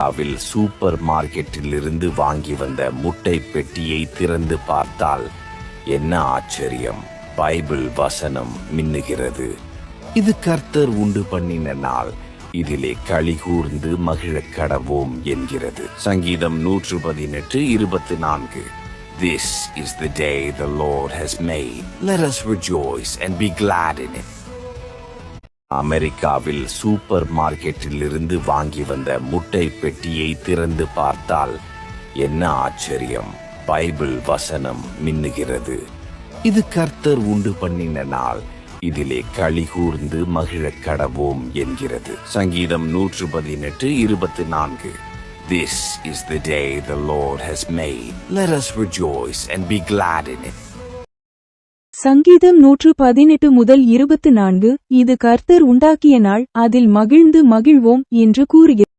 அமெரிக்காவில் சூப்பர் மார்க்கெட்டிலிருந்து வாங்கி வந்த முட்டை பெட்டியை திறந்து பார்த்தால் என்ன ஆச்சரியம்! பைபிள் வசனம் மின்னுகிறது. இது கர்த்தர் உண்டு பண்ணின நாள், இதிலே களி கூர்ந்து மகிழக் கடவோம் என்கிறது. சங்கீதம் 118:24. This is the day the Lord has made. Let us rejoice and be glad in it. அமெரிக்காவில் சூப்பர் மார்க்கெட்டிலிருந்து வாங்கி வந்த முட்டை பெட்டியை திறந்து பார்த்தால் என்ன ஆச்சரியம்! பைபிள் வசனம் மின்னுகிறது. இது கர்த்தர் உண்டு பண்ணின நாள், இதிலே களி கூர்ந்து மகிழக் கடவோம் என்கிறது. சங்கீதம் 118:24. This is the day the Lord has made. Let us rejoice and be glad in it. சங்கீதம் 118-24. இது கர்த்தர் உண்டாக்கிய நாள், அதில் மகிழ்ந்து மகிழ்வோம் என்று கூறுகிறது.